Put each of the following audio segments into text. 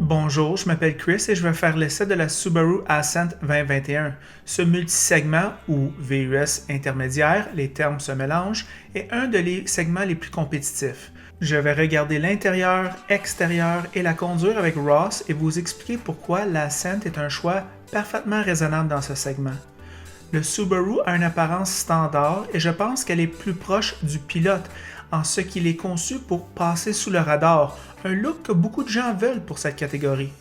Bonjour, je m'appelle Chris et je vais faire l'essai de la Subaru Ascent 2021. Ce multisegment, ou VUS intermédiaire, les termes se mélangent, est un des segments les plus compétitifs. Je vais regarder l'intérieur, extérieur et la conduire avec Ross et vous expliquer pourquoi l'Ascent est un choix parfaitement raisonnable dans ce segment. Le Subaru a une apparence standard et je pense qu'elle est plus proche du pilote en ce qu'il est conçu pour passer sous le radar, un look que beaucoup de gens veulent pour cette catégorie.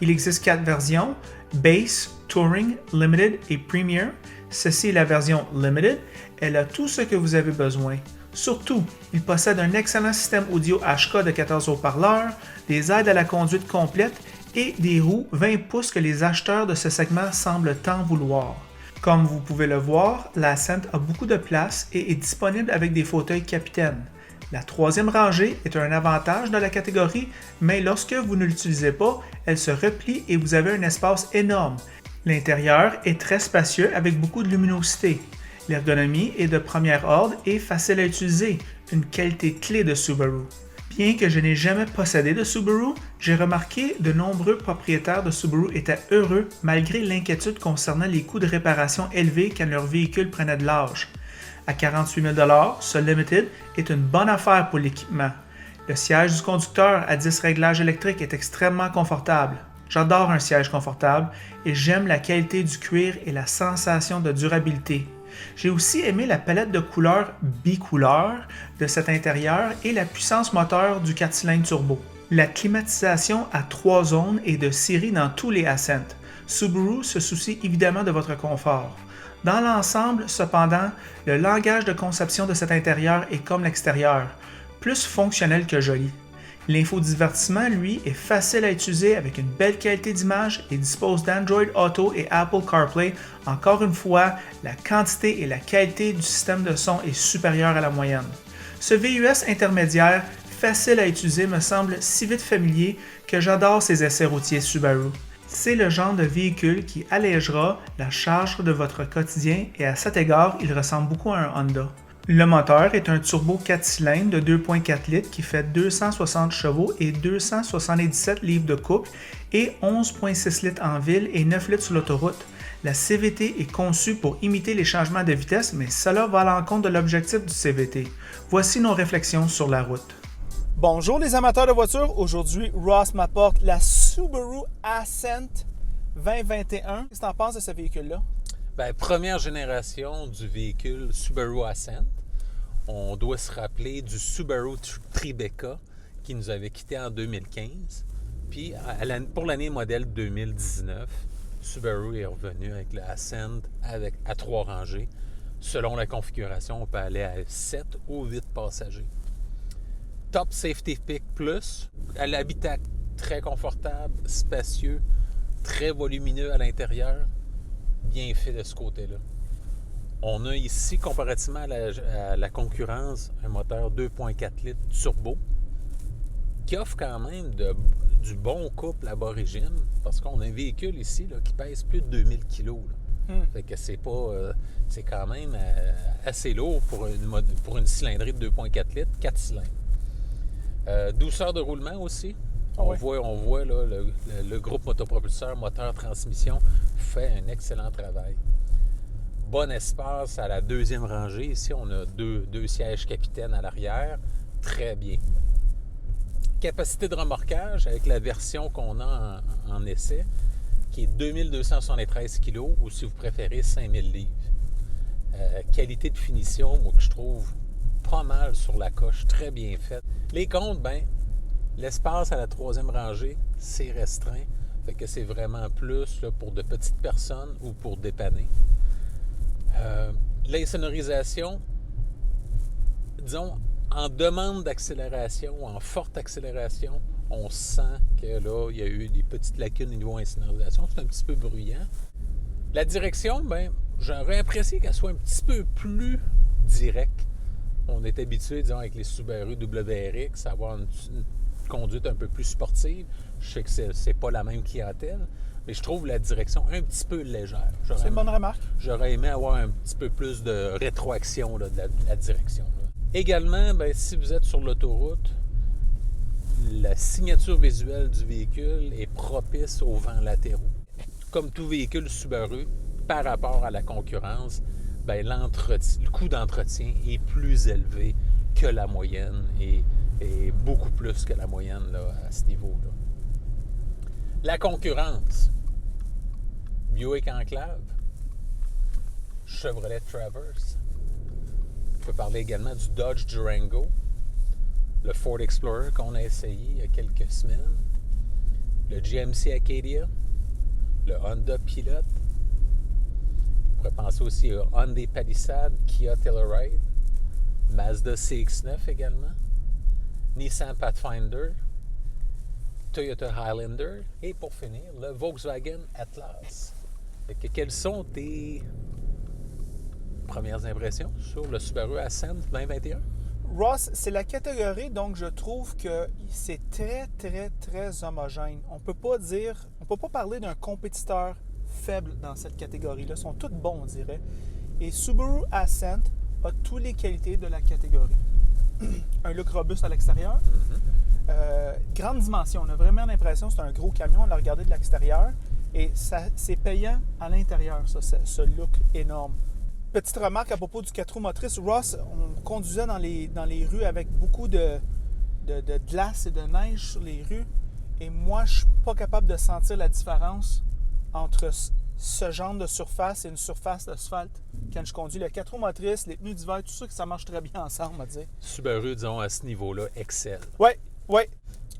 Il existe 4 versions, Base, Touring, Limited et Premier. Ceci est la version Limited, elle a tout ce que vous avez besoin. Surtout, il possède un excellent système audio HK de 14 haut-parleurs, des aides à la conduite complète et des roues 20 pouces que les acheteurs de ce segment semblent tant vouloir. Comme vous pouvez le voir, l'Ascent a beaucoup de place et est disponible avec des fauteuils capitaine. La troisième rangée est un avantage de la catégorie, mais lorsque vous ne l'utilisez pas, elle se replie et vous avez un espace énorme. L'intérieur est très spacieux avec beaucoup de luminosité. L'ergonomie est de premier ordre et facile à utiliser, une qualité clé de Subaru. Bien que je n'ai jamais possédé de Subaru, j'ai remarqué de nombreux propriétaires de Subaru étaient heureux malgré l'inquiétude concernant les coûts de réparation élevés quand leur véhicule prenait de l'âge. À 48 000 $, ce Limited est une bonne affaire pour l'équipement. Le siège du conducteur à 10 réglages électriques est extrêmement confortable. J'adore un siège confortable et j'aime la qualité du cuir et la sensation de durabilité. J'ai aussi aimé la palette de couleurs bicouleurs de cet intérieur et la puissance moteur du 4 cylindres turbo. La climatisation à 3 zones est de série dans tous les Ascent. Subaru se soucie évidemment de votre confort. Dans l'ensemble, cependant, le langage de conception de cet intérieur est comme l'extérieur, plus fonctionnel que joli. L'infodivertissement, lui, est facile à utiliser avec une belle qualité d'image et dispose d'Android Auto et Apple CarPlay. Encore une fois, la quantité et la qualité du système de son est supérieure à la moyenne. Ce VUS intermédiaire, facile à utiliser, me semble si vite familier que j'adore ces essais routiers Subaru. C'est le genre de véhicule qui allégera la charge de votre quotidien et à cet égard, il ressemble beaucoup à un Honda. Le moteur est un turbo 4 cylindres de 2.4 litres qui fait 260 chevaux et 277 livres de couple et 11.6 litres en ville et 9 litres sur l'autoroute. La CVT est conçue pour imiter les changements de vitesse, mais cela va à l'encontre de l'objectif du CVT. Voici nos réflexions sur la route. Bonjour les amateurs de voitures, aujourd'hui Ross m'apporte la Subaru Ascent 2021. Qu'est-ce que tu en penses de ce véhicule-là? Première génération du véhicule Subaru Ascent. On doit se rappeler du Subaru Tribeca qui nous avait quittés en 2015. Puis pour l'année modèle 2019, Subaru est revenu avec le Ascent à 3 rangées. Selon la configuration, on peut aller à 7 ou 8 passagers. Top Safety Pick Plus, à l'habitacle très confortable, spacieux, très volumineux à l'intérieur, bien fait de ce côté-là. On a ici, comparativement à la concurrence, un moteur 2.4 litres turbo qui offre quand même du bon couple à l'origine parce qu'on a un véhicule ici là, qui pèse plus de 2000 kg. Fait que c'est quand même assez lourd pour une cylindrée de 2.4 litres, 4 cylindres. Douceur de roulement aussi. On voit là, le groupe motopropulseur, moteur-transmission fait un excellent travail. Bon espace à la deuxième rangée. Ici, on a deux sièges capitaines à l'arrière. Très bien. Capacité de remorquage avec la version qu'on a en essai, qui est 2273 kg ou si vous préférez 5000 livres. Qualité de finition, moi, que je trouve pas mal sur la coche, très bien faite. Les comptes, l'espace à la troisième rangée, c'est restreint. Fait que c'est vraiment plus là, pour de petites personnes ou pour dépanner. L'insonorisation, disons, en demande d'accélération, en forte accélération, on sent que là, il y a eu des petites lacunes au niveau insonorisation. C'est un petit peu bruyant. La direction, j'aurais apprécié qu'elle soit un petit peu plus directe. On est habitué, disons, avec les Subaru WRX, à avoir une conduite un peu plus sportive. Je sais que c'est pas la même clientèle, mais je trouve la direction un petit peu légère. C'est une bonne remarque. J'aurais aimé avoir un petit peu plus de rétroaction là, de la direction. Là. Également, si vous êtes sur l'autoroute, la signature visuelle du véhicule est propice aux vents latéraux. Comme tout véhicule Subaru, par rapport à la concurrence, ben, le coût d'entretien est plus élevé que la moyenne et beaucoup plus que la moyenne là, à ce niveau-là. La concurrence, Buick Enclave, Chevrolet Traverse. On peut parler également du Dodge Durango, le Ford Explorer qu'on a essayé il y a quelques semaines, le GMC Acadia, le Honda Pilot. On pourrait penser aussi au Hyundai Palisade, Kia Telluride, Mazda CX-9 également, Nissan Pathfinder, Toyota Highlander et pour finir, le Volkswagen Atlas. Quelles sont tes premières impressions sur le Subaru Ascent 2021? Ross, c'est la catégorie, donc je trouve que c'est très, très, très homogène. On peut pas parler d'un compétiteur faible dans cette catégorie-là. Ils sont tous bons, on dirait. Et Subaru Ascent a toutes les qualités de la catégorie. Un look robuste à l'extérieur. Grande dimension. On a vraiment l'impression que c'est un gros camion. On l'a regardé de l'extérieur. Et c'est payant à l'intérieur, ce look énorme. Petite remarque à propos du 4 roues motrices. Ross, on conduisait dans les rues avec beaucoup de glace et de neige sur les rues. Et moi, je ne suis pas capable de sentir la différence entre ce genre de surface et une surface d'asphalte. Quand je conduis le 4 roues motrices, les pneus d'hiver, tout ça, que ça marche très bien ensemble, on va dire. Subaru, disons, à ce niveau-là, excelle. Oui.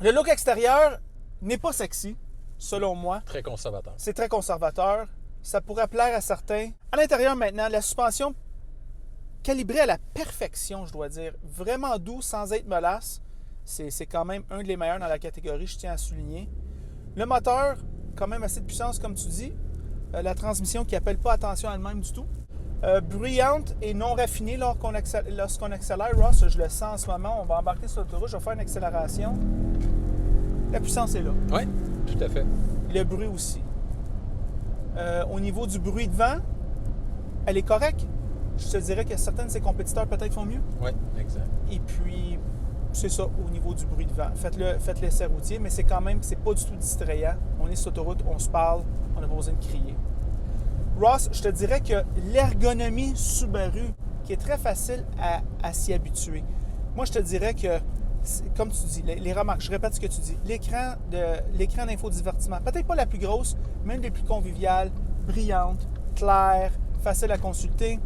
Le look extérieur n'est pas sexy, selon moi. Très conservateur. C'est très conservateur. Ça pourrait plaire à certains. À l'intérieur, maintenant, la suspension calibrée à la perfection, je dois dire. Vraiment doux, sans être mollasse. C'est quand même un des meilleurs dans la catégorie, je tiens à souligner. Le moteur, quand même assez de puissance, comme tu dis. La transmission qui n'appelle pas attention à elle-même du tout. Bruyante et non raffinée lorsqu'on accélère. Ross, je le sens en ce moment. On va embarquer sur l'autoroute, je vais faire une accélération. La puissance est là. Oui, tout à fait. Le bruit aussi. Au niveau du bruit de vent, elle est correcte. Je te dirais que certains de ses compétiteurs peut-être font mieux. Oui, exact. Et puis, c'est ça, au niveau du bruit de vent. Faites l'essai routier, mais c'est quand même, c'est pas du tout distrayant. On est sur l'autoroute, on se parle, on n'a pas besoin de crier. Ross, je te dirais que l'ergonomie Subaru, qui est très facile à s'y habituer. Moi, je te dirais que, comme tu dis, les remarques, je répète ce que tu dis, l'écran d'infodivertissement, peut-être pas la plus grosse, mais une des plus conviviales, brillante, claire, facile à consulter.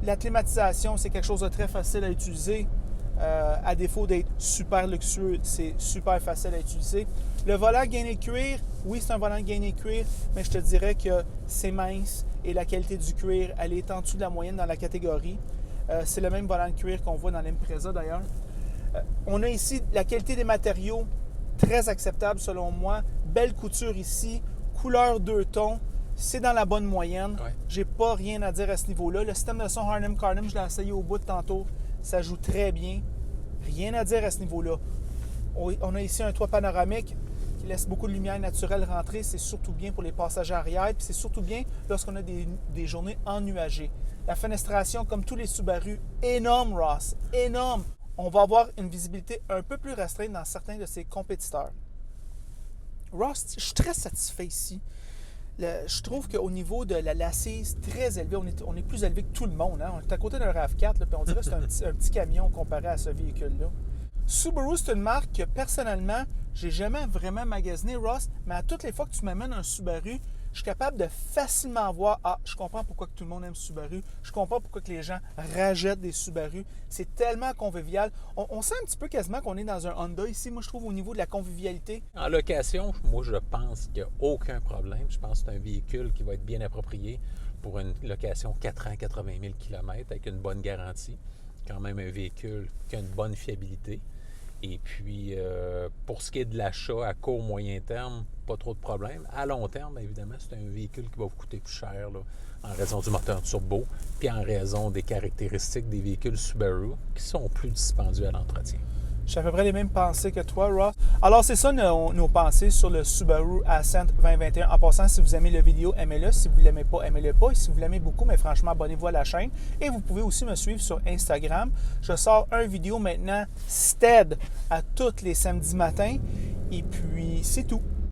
La climatisation, c'est quelque chose de très facile à utiliser. À défaut d'être super luxueux, c'est super facile à utiliser. Le volant gainé cuir, oui, c'est un volant gainé cuir, mais je te dirais que c'est mince et la qualité du cuir, elle est en dessous de la moyenne dans la catégorie. C'est le même volant de cuir qu'on voit dans l'Impreza d'ailleurs. On a ici la qualité des matériaux, très acceptable selon moi. Belle couture ici, couleur 2 tons. C'est dans la bonne moyenne. Ouais. J'ai pas rien à dire à ce niveau-là. Le système de son Harman Kardon, je l'ai essayé au bout de tantôt. Ça joue très bien. Rien à dire à ce niveau-là. On a ici un toit panoramique qui laisse beaucoup de lumière naturelle rentrer. C'est surtout bien pour les passagers arrière. Puis c'est surtout bien lorsqu'on a des journées ennuagées. La fenestration, comme tous les Subaru, énorme, Ross. Énorme. On va avoir une visibilité un peu plus restreinte dans certains de ses compétiteurs. Ross, je suis très satisfait ici. Je trouve qu'au niveau de l'assise, très élevé, on est plus élevé que tout le monde. Hein? On est à côté d'un RAV4, là, puis on dirait que c'est un petit camion comparé à ce véhicule-là. Subaru, c'est une marque que personnellement, j'ai jamais vraiment magasiné, Ross, mais à toutes les fois que tu m'amènes un Subaru, je suis capable de facilement voir, je comprends pourquoi que tout le monde aime Subaru, je comprends pourquoi que les gens rachètent des Subaru. C'est tellement convivial. On sent un petit peu quasiment qu'on est dans un Honda ici, moi je trouve, au niveau de la convivialité. En location, moi je pense qu'il n'y a aucun problème. Je pense que c'est un véhicule qui va être bien approprié pour une location 4 ans, 80 000 km avec une bonne garantie. Quand même un véhicule qui a une bonne fiabilité. Et puis, pour ce qui est de l'achat à court, moyen terme, pas trop de problème. À long terme, évidemment, c'est un véhicule qui va vous coûter plus cher là, en raison du moteur turbo, puis en raison des caractéristiques des véhicules Subaru qui sont plus dispendieux à l'entretien. J'ai à peu près les mêmes pensées que toi, Ross. Alors, c'est ça nos pensées sur le Subaru Ascent 2021. En passant, si vous aimez la vidéo, aimez-le. Si vous ne l'aimez pas, aimez-le pas. Et si vous l'aimez beaucoup, mais franchement, abonnez-vous à la chaîne. Et vous pouvez aussi me suivre sur Instagram. Je sors une vidéo maintenant stead à tous les samedis matins. Et puis, c'est tout.